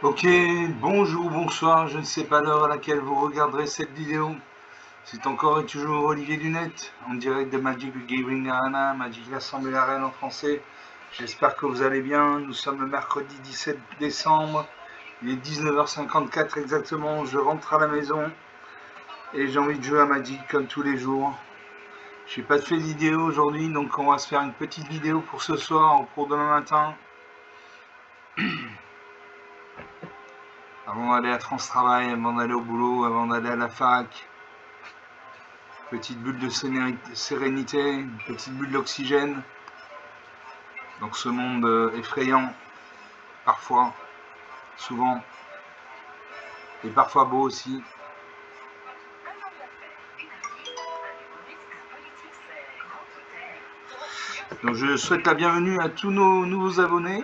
Ok, bonjour, bonsoir, je ne sais pas l'heure à laquelle vous regarderez cette vidéo. C'est encore et toujours Olivier Lunette, en direct de Magic the Gathering Arena, Magic l'Assemblée Arène en français. J'espère que vous allez bien. Nous sommes le mercredi 17 décembre, il est 19h54 exactement, je rentre à la maison et j'ai envie de jouer à Magic comme tous les jours. Je n'ai pas fait de vidéo aujourd'hui, donc on va se faire une petite vidéo pour ce soir, ou pour demain matin. Avant d'aller à France Travail, avant d'aller au boulot, avant d'aller à la fac. Petite bulle de sérénité, une petite bulle d'oxygène. Dans ce monde effrayant, parfois, souvent, et parfois beau aussi. Donc je souhaite la bienvenue à tous nos nouveaux abonnés.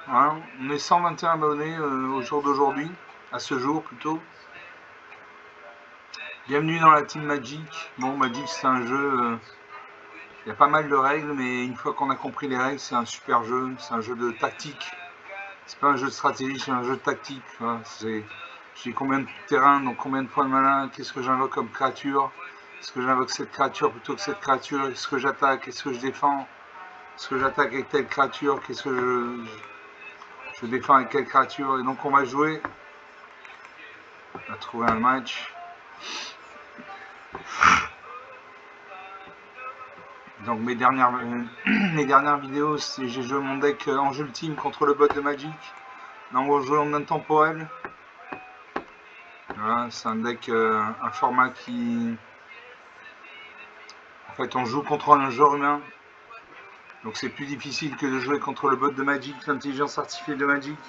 Voilà, on est 121 abonnés au jour d'aujourd'hui, à ce jour plutôt. Bienvenue dans la team Magic. Bon, Magic c'est un jeu, il y a pas mal de règles, mais une fois qu'on a compris les règles, c'est un super jeu, c'est un jeu de tactique. C'est pas un jeu de stratégie, c'est un jeu de tactique. Voilà, j'ai combien de terrains, donc combien de points de mana, qu'est-ce que j'invoque comme créature, est-ce que j'invoque cette créature plutôt que cette créature, est-ce que j'attaque, est-ce que je défends, est-ce que j'attaque avec telle créature, qu'est-ce que je défends avec quelle créature, et donc on va jouer. On va trouver un match. Donc mes dernières vidéos, j'ai joué mon deck en jeu ultime contre le bot de Magic. Là on va jouer en intemporel. Voilà, c'est un deck, un format qui... En fait on joue contre un joueur humain. Donc c'est plus difficile que de jouer contre le bot de Magic, l'intelligence artificielle de Magic.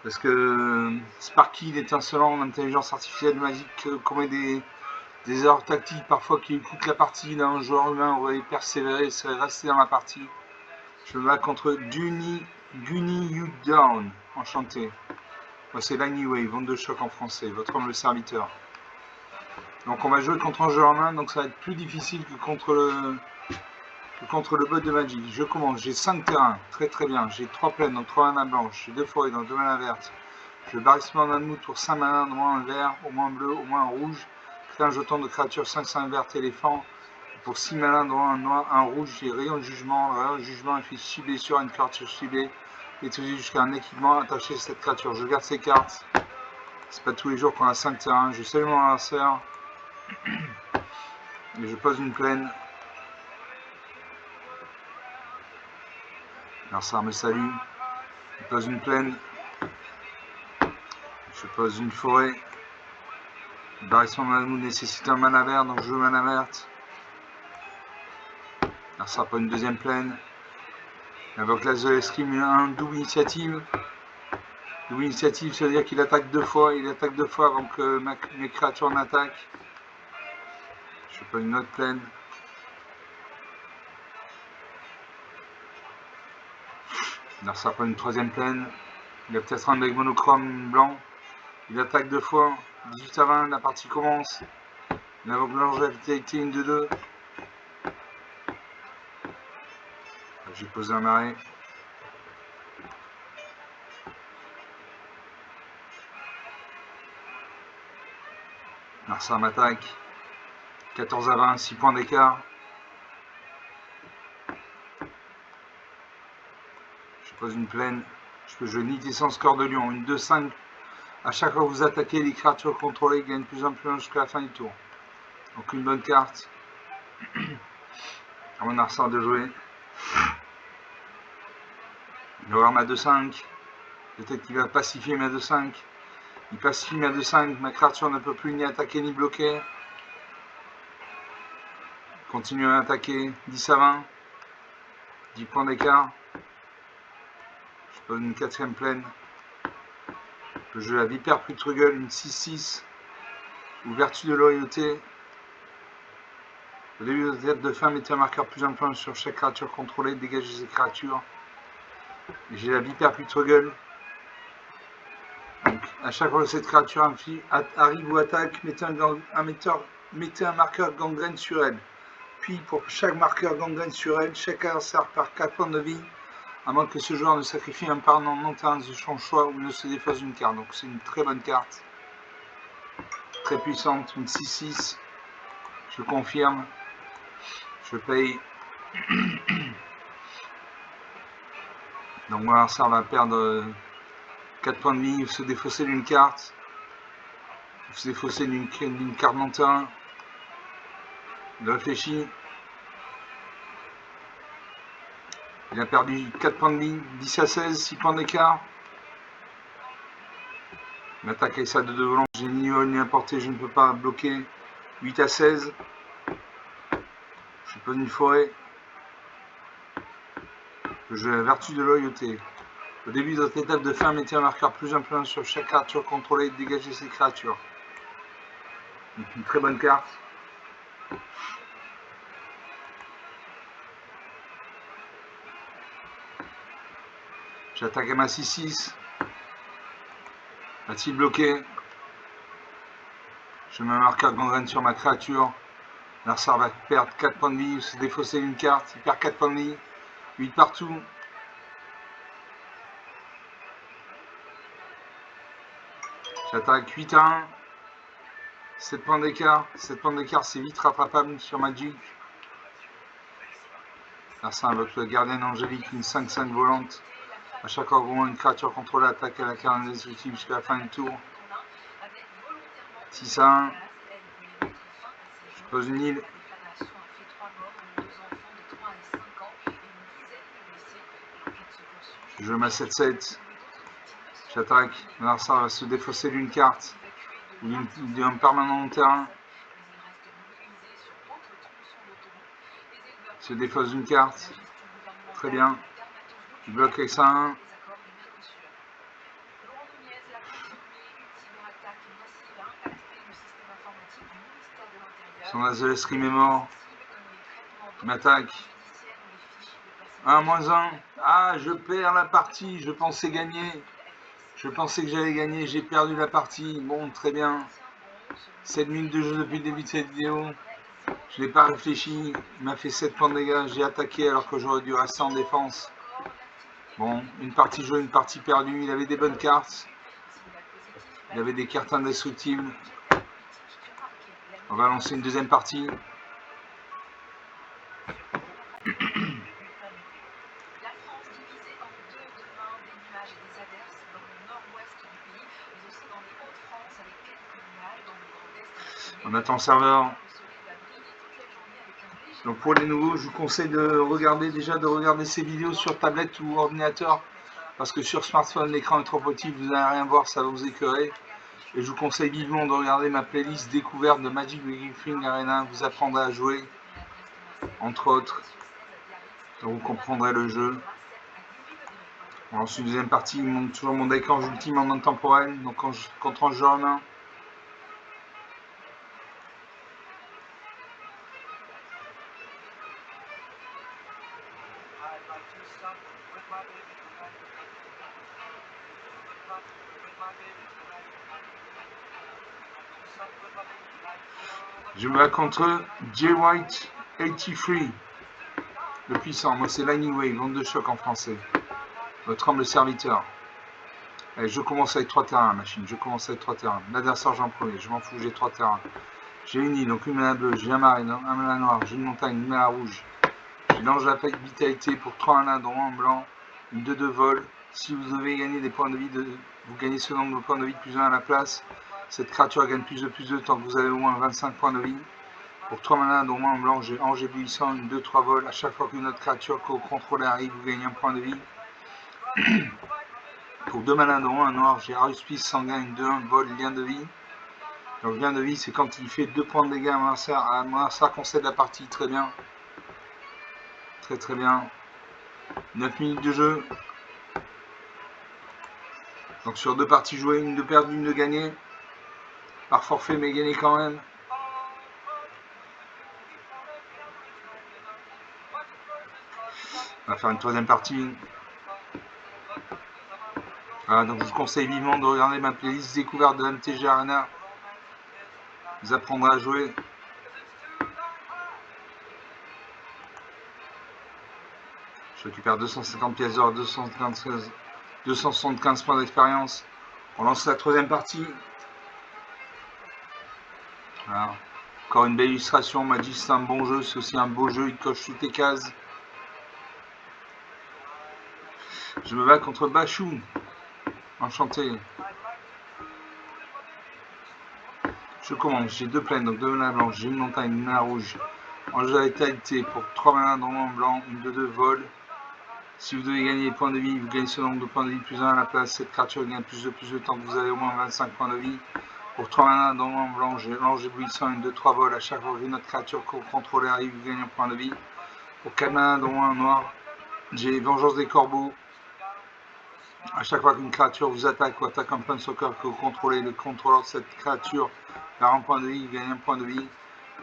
Parce que Sparky, l'étincelant l'intelligence artificielle de Magic, commet des erreurs tactiques parfois qui coûtent la partie. Là, un joueur humain aurait persévéré, serait resté dans la partie. Je me bats contre Gunny You Down, enchanté. Moi c'est Lightning Wave, onde de choc en français, votre humble serviteur. Donc on va jouer contre un joueur humain, donc ça va être plus difficile que contre le bot de Magic. Je commence, j'ai 5 terrains, très très bien. J'ai 3 plaines, donc 3 manas blanches. J'ai 2 forêts, donc 2 manas vertes. Je barrissement d'un mood pour 5 manas, au moins un vert, au moins un bleu, au moins un rouge. Crée un jeton de créature 5/5 verte éléphant. Pour 6 manas, dont un noir, un rouge, j'ai rayon de jugement. Le rayon de jugement fait 6 blessures à une créature ciblée. Et tout jusqu'à un équipement attaché à cette créature. Je garde ces cartes. C'est pas tous les jours qu'on a 5 terrains. Je salue mon adversaire. Et je pose une plaine. Alors ça me salue. Je pose une plaine. Je pose une forêt. Le barrissement Mammouth nécessite un mana vert, donc je joue mana verte. Alors ça pas une deuxième plaine. Invoque l'as de l'escrime, un double initiative. Double initiative, ça veut dire qu'il attaque 2 fois. Il attaque 2 fois avant que mes créatures n'attaquent. Je fais pas une autre plaine. Alors ça prend une troisième plaine. Il a peut-être un deck monochrome blanc. Il attaque 2 fois. 18 à 20, la partie commence. Il invoque longévité, une de 2. J'ai posé un arrêt. Alors ça m'attaque. 14 à 20, 6 points d'écart. Je pose une plaine. Je peux jouer Nid Essence Corps de Lion. Une 2-5. À chaque fois que vous attaquez, les créatures contrôlées gagnent plus en plus jusqu'à la fin du tour. Donc une bonne carte. À mon arsenal de jouer. Il va avoir ma 2-5. Peut-être qu'il va pacifier ma 2-5. Il pacifie ma 2-5. Ma créature ne peut plus ni attaquer ni bloquer. Continue à attaquer. 10 à 20. 10 points d'écart. Je pose une 4ème plaine. Je joue la Vipère Putrugle, une 6-6. Ou Vertu de loyauté. Au début de votre de fin, mettez un marqueur plus important sur chaque créature contrôlée. Dégagez ces créatures. J'ai la Vipère Putrugle. Donc, à chaque fois que cette créature arrive ou attaque, mettez un marqueur gangrène sur elle. Puis, pour chaque marqueur gangrène sur elle, chaque adversaire perd 4 points de vie à moins que ce joueur ne sacrifie un parent non terrain de son choix ou ne se défausse d'une carte. Donc c'est une très bonne carte. Très puissante, une 6-6. Je confirme. Je paye. Donc voilà, ça va perdre 4 points de vie, se défausser d'une carte. Se défausser d'une carte non terrain. Il réfléchit. Il a perdu 4 points de vie, 10 à 16, 6 points d'écart. L'attaque avec ça de 2 volants, j'ai ni haut ni à portée, je ne peux pas bloquer. 8 à 16. Je suis pas d'une forêt. Je la vertu de loyauté. Au début de votre étape de fin, mettez un marqueur plus +1/+1 sur chaque créature contrôlée et dégagez ces créatures. Donc une très bonne carte. J'attaque à ma 6-6. Va-t-il bloquer? Je mets un marqueur gangrène sur ma créature. L'adversaire va perdre 4 points de vie, se défausser d'une carte. Il perd 4 points de vie. 8 partout. J'attaque 8 à 1. 7 points d'écart. 7 points d'écart, c'est vite rattrapable sur Magic. L'adversaire invoque le gardien angélique, une 5-5 volante. À chaque fois qu'on une créature contrôlée attaque à la carte destructive jusqu'à la fin du tour. 6 à 1. Je pose une île. Je mets 7-7. J'attaque. L'adversaire va se défausser d'une carte ou d'un permanent de terrain. Se défausse d'une carte. Très bien. Je bloque avec ça 1. Son as de l'escrime est mort. Il m'attaque. 1-1. Ah, je perds la partie. Je pensais gagner. Je pensais que j'allais gagner. J'ai perdu la partie. Bon, très bien. 7 minutes de jeu depuis le début de cette vidéo. Je n'ai pas réfléchi. Il m'a fait 7 points de dégâts. J'ai attaqué alors que j'aurais dû rester en défense. Bon, une partie jouée, une partie perdue. Il avait des bonnes cartes. Il avait des cartes indestructibles. On va lancer une deuxième partie. On attend le serveur. Donc pour les nouveaux, je vous conseille de regarder ces vidéos sur tablette ou ordinateur. Parce que sur smartphone, l'écran est trop petit, vous n'allez rien voir, ça va vous écœurer. Et je vous conseille vivement de regarder ma playlist découverte de Magic the Gathering Arena. Vous apprendrez à jouer, entre autres. Donc vous comprendrez le jeu. Ensuite, une deuxième partie, il montre toujours mon deck ange ultime en intemporel. Donc contre ange en main. Je me bats contre J White 83. Le puissant, moi c'est Lightning Wave, onde de choc en français. Votre humble serviteur. Allez, je commence avec 3 terrains, machine. Je commence avec 3 terrains. L'adversaire, j'en premier. Je m'en fous, j'ai 3 terrains. J'ai une île, donc une mana bleue. J'ai un marais, un mana noir. J'ai une montagne, une mana rouge. J'ai l'ange de la vitalité pour 3 mana, dont un blanc. Une 2 de vol. Si vous devez gagner des points de vie, vous gagnez ce nombre de points de vie plus 1 à la place. Cette créature gagne plus de tant que vous avez au moins 25 points de vie. Pour 3 mana, dont un blanc, j'ai ange éblouissant, une 2-3 vol. À chaque fois qu'une autre créature que vous contrôlez arrive, vous gagnez un point de vie. Pour 2 mana, dont un noir, j'ai Aruspice sanguin, une 2-1 vol, lien de vie. Donc lien de vie, c'est quand il fait 2 points de dégâts à mon adversaire concède la partie. Très bien. Très très bien. 9 minutes de jeu. Donc sur 2 parties jouées, une de perdue, une de gagnée. Par forfait, mais gagné quand même. On va faire une troisième partie. Voilà, donc je vous conseille vivement de regarder ma playlist découverte de MTG Arena. Vous apprendrez à jouer. Je récupère 250 pièces d'or, 275 points d'expérience. On lance la troisième partie. Voilà. Encore une belle illustration. Magic, c'est un bon jeu, c'est aussi un beau jeu, il coche toutes les cases. Je me bats contre Bachou. Enchanté. Je commence, j'ai 2 plaines, donc 2 mana blanches, j'ai une montagne, une mana rouge. En jeu de létalité pour 3 mana dans le blanc, une de 2 vol. Si vous devez gagner des points de vie, vous gagnez ce nombre de points de vie plus 1 à la place. Cette créature gagne plus de temps que vous avez au moins 25 points de vie. Pour 3 mana dans le blanc, j'ai l'ange éblouissant, une de 3 vol. À chaque fois que notre créature que vous contrôlez arrive, vous gagnez un point de vie. Pour 4 mana dans le noir, j'ai vengeance des corbeaux. À chaque fois qu'une créature vous attaque ou attaque un point de soccer que vous contrôlez, le contrôleur de cette créature perd un point de vie, il gagne un point de vie.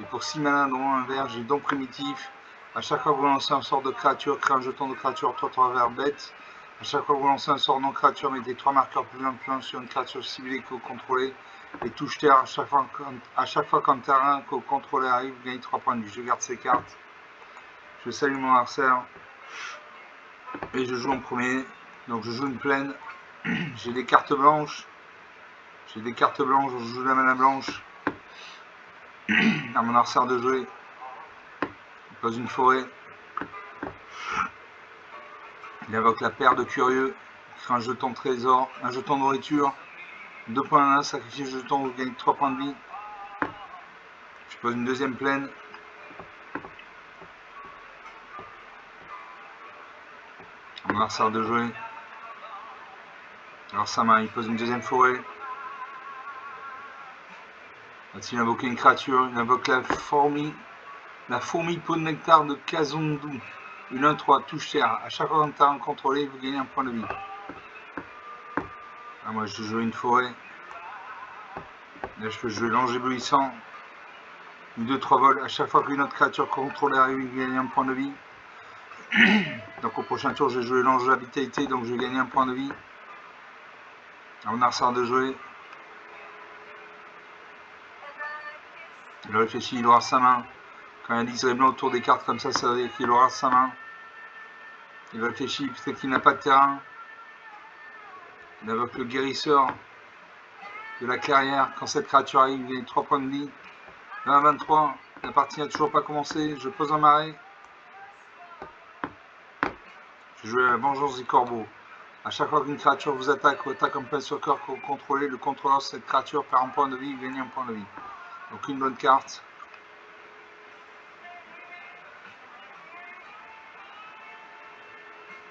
Et pour 6 malins dont un vert, j'ai don primitif. À chaque fois que vous lancez un sort de créature, créez un jeton de créature 3 verts bête. À chaque fois que vous lancez un sort non créature, mettez 3 marqueurs plus 1 sur une créature ciblée que vous contrôlez. Et touche terre à chaque fois qu'un terrain que vous contrôlez arrive, vous gagnez 3 points de vie. Je garde ces cartes. Je salue mon adversaire. Et je joue en premier. Donc je joue une plaine. J'ai des cartes blanches. Je joue la mana blanche. À mon adversaire de jouer. Il pose une forêt. Il invoque la paire de curieux. Il crée un jeton de trésor, un jeton de nourriture. 2 points à 1, sacrifiez le jeton, vous gagnez 3 points de vie. Je pose une deuxième plaine. À mon adversaire de jouer. Alors sa main, il pose une deuxième forêt. Va-t-il invoquer une créature? Il invoque la fourmi peau de nectar de Kazundu. Une 1-3, touche terre. À chaque fois que tu as un contrôlé, vous gagnez un point de vie. Ah, moi je joue une forêt. Là je peux jouer l'ange éblouissant. Une 2-3 vols. À chaque fois qu'une autre créature contrôlée arrive, vous gagnez un point de vie. Donc au prochain tour, je vais jouer l'ange d'habitabilité, donc je vais gagner un point de vie. À mon adversaire de jouer. Il réfléchit, il aura sa main. Quand il y a 10 blanc autour des cartes comme ça, ça veut dire qu'il aura sa main. Il réfléchit, peut-être qu'il n'a pas de terrain. Il invoque le guérisseur de la clairière. Quand cette créature arrive, il gagne 3 points de vie. 20-23, la partie n'a toujours pas commencé. Je pose un marais. Je joue à la vengeance du corbeau. À chaque fois qu'une créature vous attaque ou attaque un point sur corps que vous contrôlez, le contrôleur de cette créature perd un point de vie, il gagne un point de vie. Donc une bonne carte.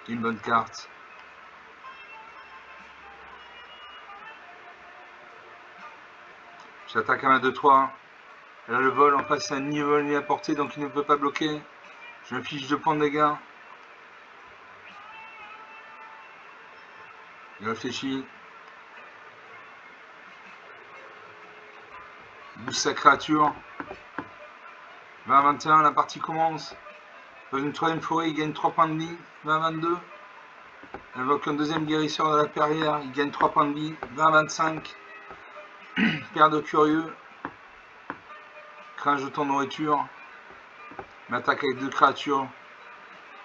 Une bonne carte. J'attaque à ma 2-3. Elle a le vol, en face c'est un niveau ni à portée, donc il ne peut pas bloquer. Je m'affiche 2 points de dégâts. Il réfléchit. Il booste sa créature. 20-21, la partie commence. Dans une troisième forêt, il gagne 3 points de vie. 20-22. Il invoque un deuxième guérisseur de la perrière, il gagne 3 points de vie. 20-25. Paire de curieux. Crée un jeton de nourriture. M'attaque avec 2 créatures.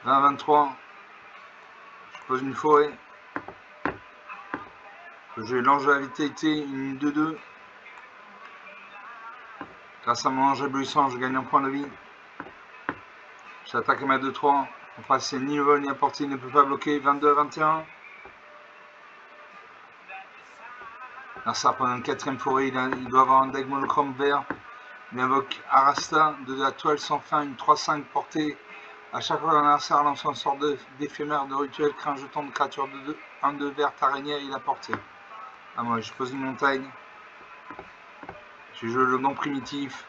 20-23. Je pose une forêt. Je vais l'ange de la vitalité, une 2-2. Grâce à mon ange éblouissant, je gagne un point de vie. J'attaque à ma 2-3. Enfin, c'est ni le vol ni la portée, il ne peut pas bloquer. 22-21. Là, ça prend une 4ème forêt. Il doit avoir un deck monochrome vert. Il invoque Arasta de la toile sans fin, une 3-5 portée. À chaque fois qu'un adversaire lance un sort d'éphémère de rituel, crée un jeton de créature de 1-2 verte araignée, il a porté. Ah, moi, je pose une montagne. Je joue le nom primitif.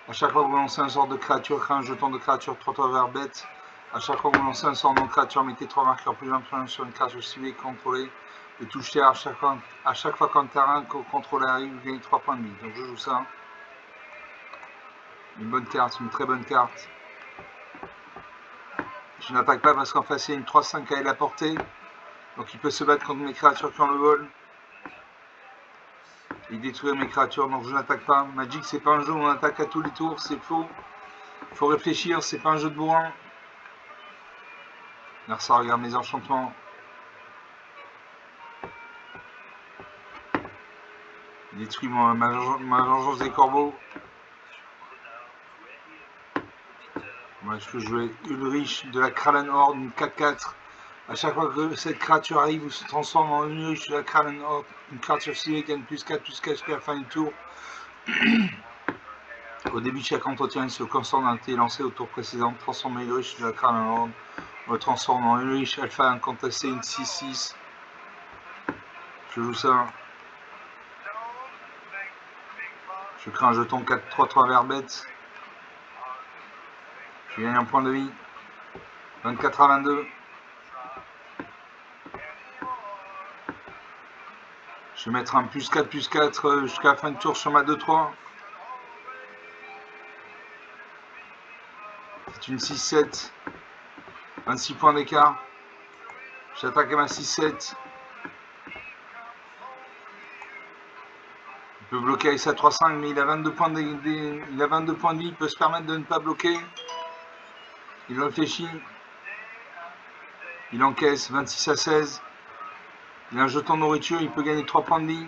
À chaque fois que vous lancez un sort de créature, créez un jeton de créature 3-3 vert bête. À chaque fois que vous lancez un sort non créature, mettez 3 marqueurs plus 1 sur une créature ciblée contrôlée. Et touche terre à chaque fois qu'un terrain que vous contrôlez arrive, vous gagnez 3 points de vie. Donc je joue ça. Une bonne carte, une très bonne carte. Je n'attaque pas parce qu'en face il y a une 3-5 à la portée. Donc il peut se battre contre mes créatures qui ont le vol. Il détruit mes créatures, donc je n'attaque pas. Magic, c'est pas un jeu où on attaque à tous les tours, c'est faux. Il faut réfléchir, c'est pas un jeu de bourrin. L'adversaire regarde mes enchantements. Il détruit ma vengeance des corbeaux. Moi, je peux jouer Ulrich de la Krallen Horde, une 4-4. À chaque fois que cette créature arrive ou se transforme en Ulrich de la Krallen Horde, une créature ciblée gagne +4 jusqu'à la fin du tour. Au début de chaque entretien, il se concentre d'un thé lancé au tour précédent, transforme Ulrich de la Krallen Horde. On le transforme en Ulrich Alpha incontesté, une 6-6. Je joue ça. Je crée un jeton 4-3-3 verbet. Je gagne un point de vie. 24 à 22. Je vais mettre un +4 jusqu'à la fin du tour sur ma 2-3. C'est une 6-7. 26 points d'écart. J'attaque à ma 6-7. Il peut bloquer avec sa 3-5, mais il a 22 points de vie. Il peut se permettre de ne pas bloquer. Il réfléchit. Il encaisse 26 à 16. Il a un jeton de nourriture. Il peut gagner 3 points de vie.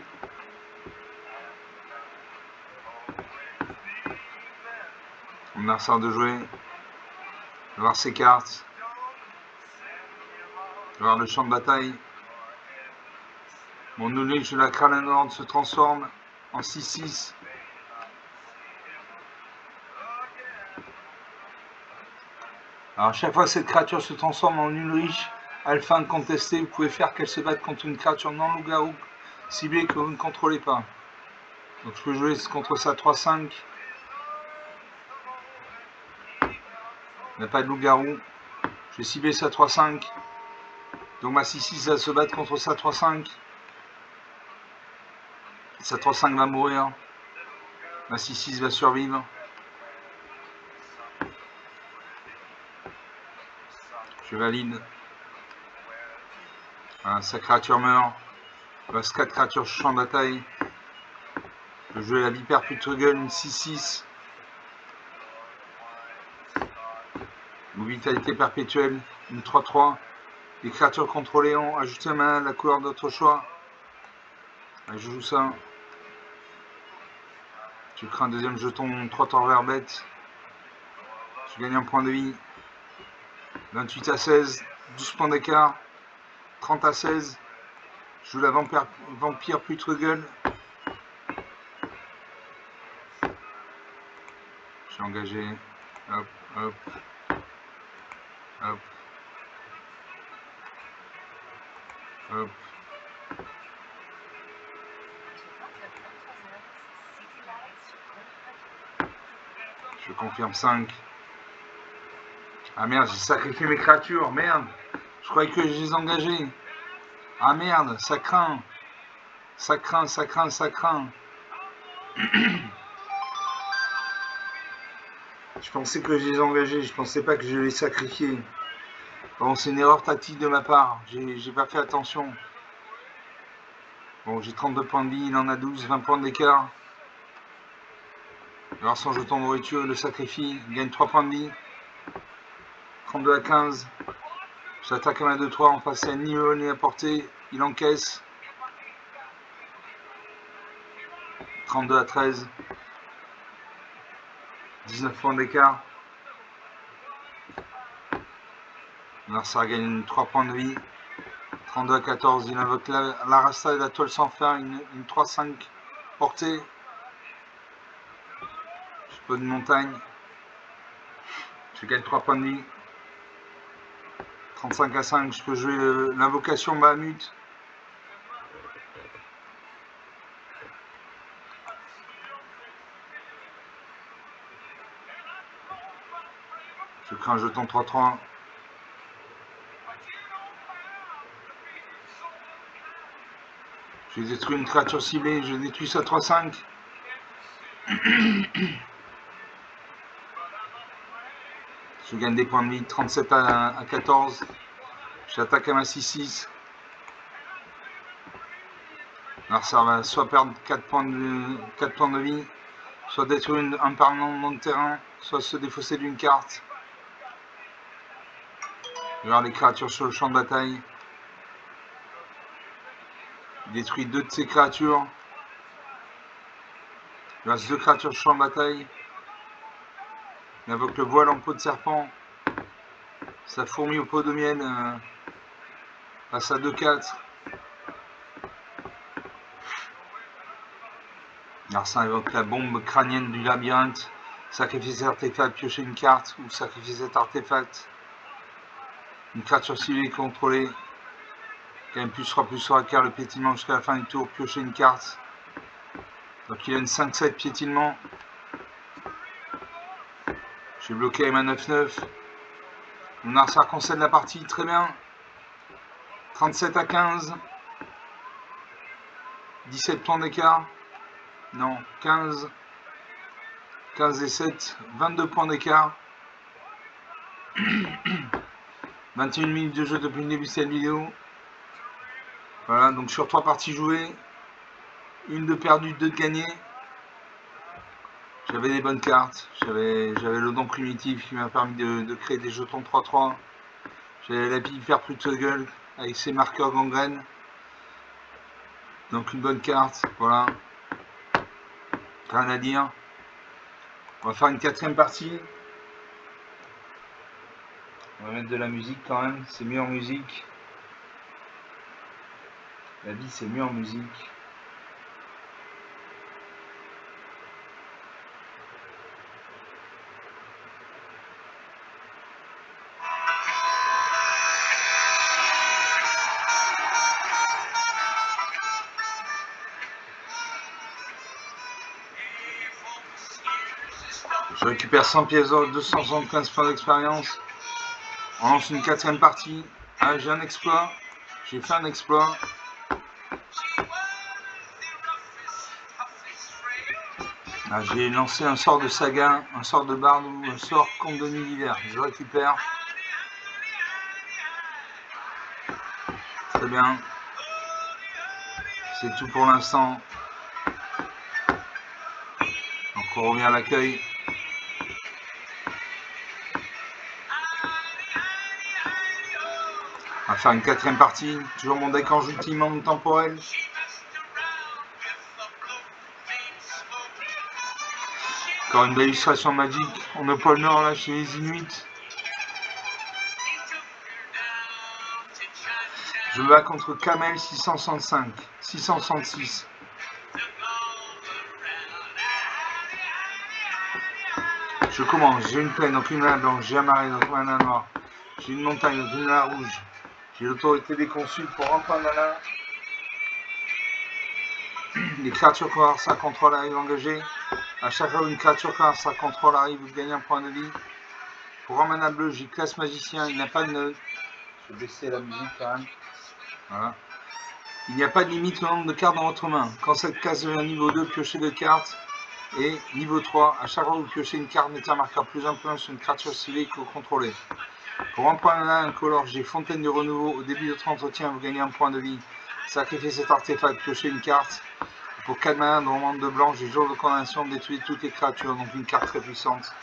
On a ça de jouer. On va voir ses cartes. On va voir le champ de bataille. Mon Ulrich de la Krallen Horde se transforme en 6-6. Alors, chaque fois que cette créature se transforme en Ulrich Alpha incontesté, vous pouvez faire qu'elle se batte contre une créature non loup-garou ciblée que vous ne contrôlez pas. Donc, je peux jouer contre sa 3-5. Il n'y a pas de loup-garou. Je vais cibler sa 3-5. Donc, ma 6-6 va se battre contre sa 3-5. Sa 3-5 va mourir. Ma 6-6 va survivre. Je valide. Sa créature meurt. Il reste 4 créatures sur champ de bataille. Je vais jouer la vipère Putrugel, une 6-6. Une vitalité perpétuelle, une 3-3. Les créatures contrôlées ont ajouté à main la couleur de votre choix. Allez, je joue ça. Je crée un deuxième jeton 3 tours verbet. Je gagne un point de vie. 28 à 16. 12 points d'écart. 30 à 16. Je joue la vampire Putrugel. J'ai engagé. Hop, hop. Hop. Hop. Je confirme 5. Ah merde, j'ai sacrifié mes créatures, merde. Je croyais que je les engageais. Ah merde, ça craint. Ça craint, ça craint, ça craint. Je pensais que je les engageais, je pensais pas que je les sacrifiais. Bon, c'est une erreur tactique de ma part, j'ai pas fait attention. Bon, j'ai 32 points de vie, il en a 12, 20 points d'écart. Alors son jeton de nourriture, il le sacrifie, il gagne 3 points de vie. 32 à 15. J'attaque à ma 2-3, en face à ni haut ni à portée, il encaisse. 32 à 13. 19 points d'écart. L'adversaire gagne 3 points de vie. 32 à 14. Il invoque la rasta et la toile sans fin. Une 3-5 portée. Je peux une montagne. Je gagne 3 points de vie. 35 à 5. Je peux jouer l'invocation Bahamut. Je crée un jeton 3-3. Je détruis une créature ciblée, je détruis sa 3-5. Je gagne des points de vie, 37 à 14. J'attaque à ma 6-6. L'adversaire va soit perdre 4 points de vie, soit détruire un permanent de terrain, soit se défausser d'une carte. Regarde les créatures sur le champ de bataille. Il détruit 2 de ses créatures. Il reste 2 créatures sur le champ de bataille. Il invoque le voile en peau de serpent. Sa fourmi au pot de miel passe à 2-4. Alors ça invoque la bombe crânienne du labyrinthe. Sacrifier cet artefact, piocher une carte ou sacrifier cet artefact. Une créature ciblée contrôlée. Quand même plus sur la carte, le piétinement jusqu'à la fin du tour, piocher une carte. Donc il a une 5-7 piétinement. J'ai bloqué avec ma 9-9. Mon Arsar concède la partie, très bien. 37-15. 17 points d'écart. Non, 15. 15 et 7, 22 points d'écart. 21 minutes de jeu depuis le début de cette vidéo. Voilà, donc sur 3 parties jouées, 1 de perdue, 2 de gagnées. J'avais des bonnes cartes. J'avais le don primitif qui m'a permis de créer des jetons 3-3. J'avais la pile hyper gueule avec ses marqueurs gangrène. Donc une bonne carte, voilà. Rien à dire. On va faire une 4e partie. On va mettre de la musique quand même, c'est mieux en musique. La vie c'est mieux en musique. Je récupère 100 pièces d'or, 275 points d'expérience. On lance une 4e partie. Ah, j'ai un exploit. J'ai fait un exploit. Ah, j'ai lancé un sort de saga, un sort de barde ou un sort compte de nuit d'hiver. Je récupère. Très bien. C'est tout pour l'instant. Donc on revient à l'accueil. On va faire une 4e partie. Toujours mon deck en ultimement temporel. Encore une belle illustration magique. On est au pôle Nord là chez les Inuits. Je me bats contre Kamel 665, 666. Je commence, j'ai une plaine, donc une main blanche, j'ai un marais, donc une main noire. J'ai une montagne, donc une main rouge. J'ai l'autorité des consuls pour rentrer en mana. Les créatures qu'on ça contrôle arrivent engagées. À chaque fois une créature qu'on ça contrôle arrive, vous gagnez un point de vie. Pour un mana bleu, j'ai classe magicien, il n'a pas de nœud. Je vais baisser la musique quand même. Voilà. Il n'y a pas de limite au nombre de cartes dans votre main. Quand cette case devient niveau 2, piochez 2 cartes. Et niveau 3, à chaque fois que vous piochez une carte, mettez un marqueur plus +1 sur une créature ciblée que vous contrôlez. Pour un point de mana incolore, j'ai Fontaine de Renouveau. Au début de votre entretien, vous gagnez un point de vie. Sacrifiez cet artefact, piochez une carte. Pour 4 mana, dans le monde de blanc, j'ai jour de condamnation, détruire toutes les créatures. Donc une carte très puissante.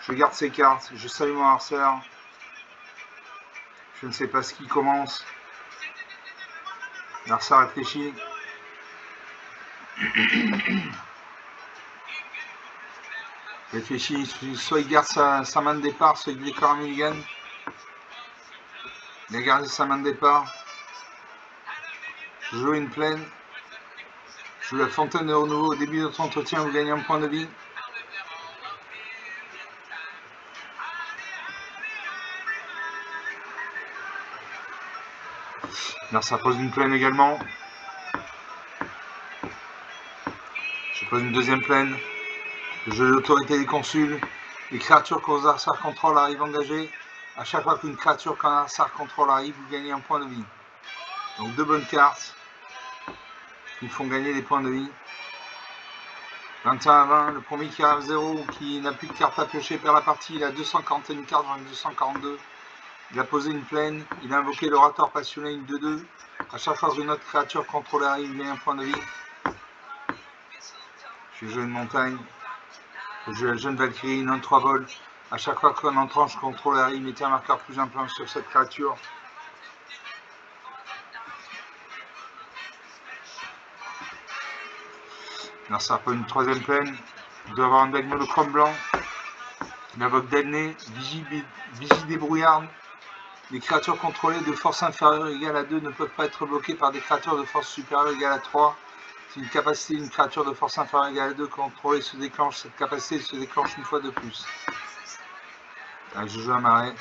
Je garde ces cartes, je salue mon harceur. Je ne sais pas ce qui commence. L'arceur réfléchit. Réfléchit, soit il garde sa main de départ, soit il déclare un mulligan. Il a gardé sa main de départ. Je joue une plaine. Je joue la Fontaine de Renouveau. Au début de notre entretien, vous gagnez un point de vie. Là, ça pose une plaine également. Je pose une 2e plaine. Je joue l'autorité des consuls. Les créatures que vos adversaires contrôlent arrivent engagées. À chaque fois qu'une créature qu'un adversaire contrôle arrive, vous gagnez un point de vie. Donc 2 bonnes cartes qui font gagner des points de vie. 21 à 20, le premier qui arrive 0, qui n'a plus de cartes à piocher perd la partie. Il a 241 cartes, j'en ai 242. Il a posé une plaine, il a invoqué l'orateur passionné, une 2-2. À chaque fois qu'une autre créature contrôlée arrive, il gagne un point de vie. Je vais jouer une montagne. Je joue la jeune Valkyrie, une 1-3 vol. À chaque fois qu'un entrant, je contrôle arrive, mettez un marqueur plus 1 sur cette créature. Alors ça pas une troisième plaine. Il doit avoir un deck monochrome blanc. Il invoque Delné, Vigie débrouillarde. Les créatures contrôlées de force inférieure égale à 2 ne peuvent pas être bloquées par des créatures de force supérieure égale à 3. Si une capacité d'une créature de force inférieure égale à 2 contrôlée se déclenche, cette capacité se déclenche une fois de plus. Là, je joue un marais.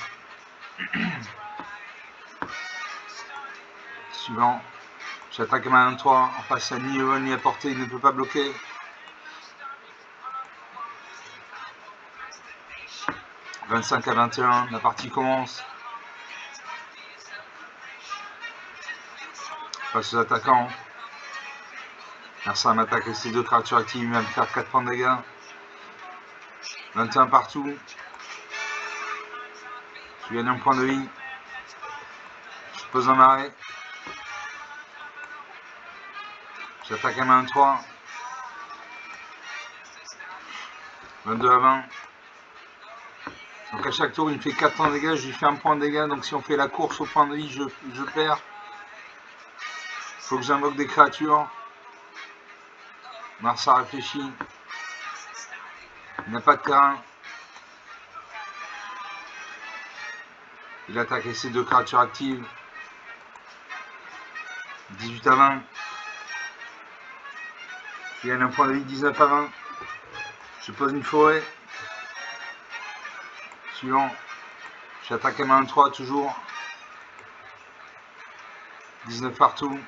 Suivant. J'attaque ma 1-3. En face à ni E1 ni à portée, il ne peut pas bloquer. « 25 à 21, la partie commence. Face aux attaquants. Narsa m'attaque avec ses 2 créatures actives, il va me faire 4 points de dégâts. 21 partout. Je gagne un point de vie. Je pose un marais. J'attaque à main 3. 22 à 20. Donc à chaque tour, il me fait 4 points de dégâts, je lui fais un point de dégâts. Donc si on fait la course au point de vie, je perds. Il faut que j'invoque des créatures. Narsa réfléchit. Il n'a pas de terrain. Il attaque avec ses 2 créatures actives. 18 à 20. Je gagne un point de vie, 19 à 20. Je pose une forêt. Suivant. J'attaque à main 3 toujours. 19 partout.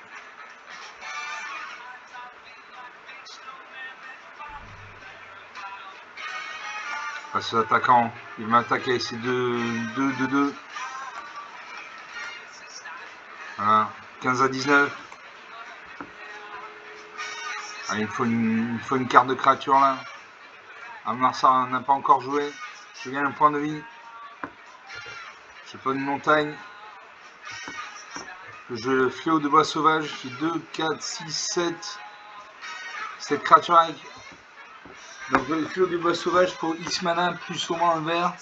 Face aux attaquants, il m'attaque avec ses 2. Voilà. 15 à 19. Ah, il faut une carte de créature là. Narsa n'a pas encore joué. Je gagne un point de vie. Je pose une montagne. Je fléau de bois sauvage. J'ai 2, 4, 6, 7. Cette créature avec. Donc le fléau de bois sauvage pour X mana plus au moins un vert.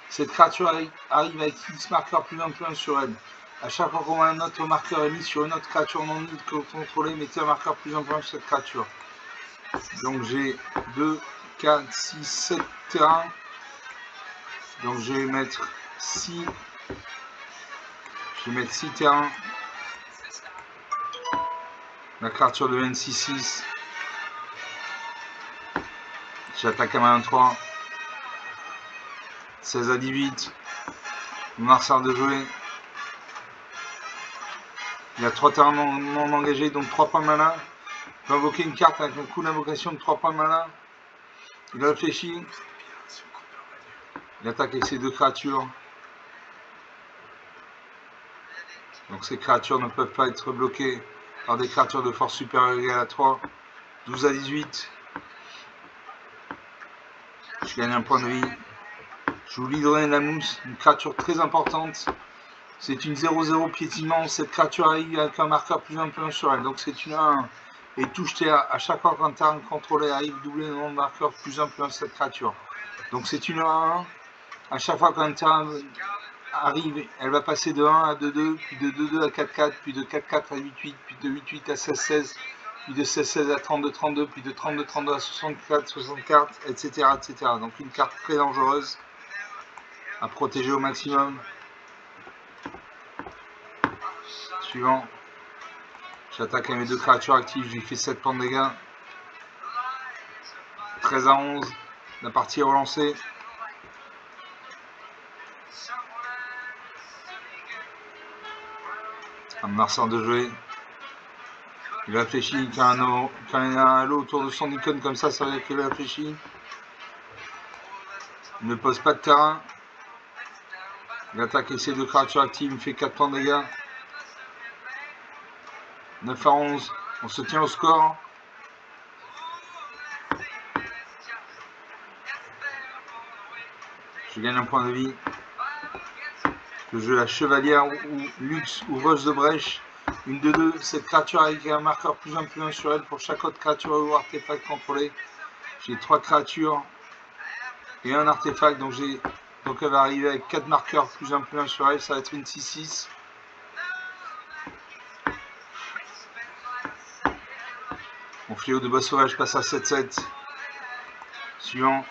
Cette créature arrive avec X marqueur plus 1 sur elle. A chaque fois qu'on a un autre marqueur émis sur une autre créature non contrôlée, mettez un marqueur plus 1 sur cette créature. Donc j'ai 2, 4, 6, 7 terrains. Donc je vais mettre 6. Je vais mettre 6 terrains. La créature devient 6-6. J'attaque à main 3. 16 à 18. Narsa de jouer. Il y a 3 terrains non engagés, donc 3 points de mana. Il peut invoquer une carte avec un coup d'invocation de 3 points de mana. Il réfléchit. Il attaque avec ses 2 créatures. Donc ces créatures ne peuvent pas être bloquées par des créatures de force supérieure égale à 3. 12 à 18. Je gagne un point de vie. Je joue l'hydrène de la mousse, une créature très importante. C'est une 0-0 piétinement. Cette créature arrive avec un marqueur plus 1 sur elle. Donc c'est une 1 et touche terre. À chaque fois qu'un terrain contrôlé arrive, doubler le nombre de marqueurs plus 1 sur cette créature. Donc c'est une 1-1. À chaque fois qu'un terrain arrive, elle va passer de 1 à 2-2, puis de 2-2 à 4-4, puis de 4-4 à 8-8, puis de 8-8 à 16-16, puis de 16-16 à 32-32, puis de 32-32 à 64-64, etc., etc. Donc une carte très dangereuse à protéger au maximum. Suivant. J'attaque à mes 2 créatures actives, je lui fais 7 points de dégâts. 13 à 11. La partie est relancée. Narsa de jouer. Il réfléchit quand il y a un halo autour de son icône comme ça veut dire qu'il réfléchit. Il ne pose pas de terrain. Il attaque avec ses 2 créatures actives, il me fait 4 points de dégâts. 9 à 11. On se tient au score. Je gagne un point de vie. Je joue la chevalière ou luxe ouvreuse de brèche. Une de 2. Cette créature avec un marqueur plus 1 sur elle pour chaque autre créature ou artefact contrôlé. J'ai 3 créatures et un artefact. Donc j'ai Donc elle va arriver avec 4 marqueurs plus un plus 1 sur elle, ça va être une 6-6. Mon fléau de bois sauvage passe à 7-7. Suivant.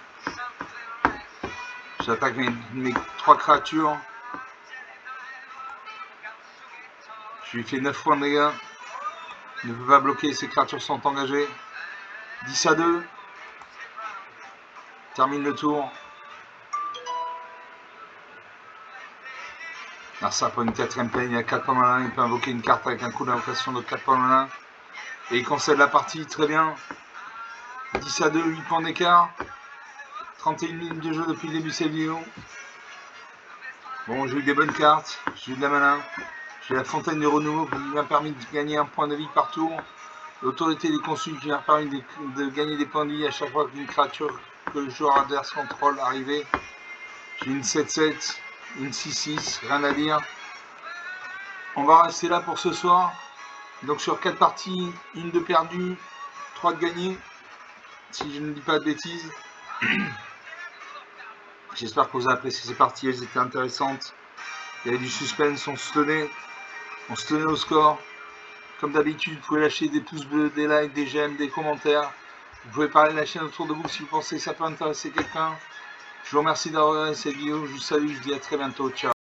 J'attaque mes 3 créatures. Je lui fais 9 points de dégâts. Il ne peut pas bloquer, ses créatures sont engagées. 10-2. Termine le tour. Alors ça pour une 4ème peine, il y a 4 points malins, il peut invoquer une carte avec un coup d'invocation de 4 points malins. Et il concède la partie, très bien. 10-2, 8 points d'écart. 31 minutes de jeu depuis le début de cette vidéo. Bon, j'ai eu des bonnes cartes, j'ai eu de la malin. J'ai la fontaine du renouveau qui m'a permis de gagner un point de vie par tour. L'autorité des consuls qui m'a permis de gagner des points de vie à chaque fois qu'une créature que le joueur adverse contrôle arrivait. J'ai une 7-7, une 6-6, rien à dire. On va rester là pour ce soir. Donc sur 4 parties, une de perdue, 3 de gagnée, si je ne dis pas de bêtises. J'espère que vous avez apprécié ces parties, elles étaient intéressantes. Il y avait du suspense, on se tenait au score. Comme d'habitude, vous pouvez lâcher des pouces bleus, des likes, des j'aime, des commentaires. Vous pouvez parler de la chaîne autour de vous si vous pensez que ça peut intéresser quelqu'un. Je vous remercie d'avoir regardé cette vidéo, je vous salue, je vous dis à très bientôt, ciao.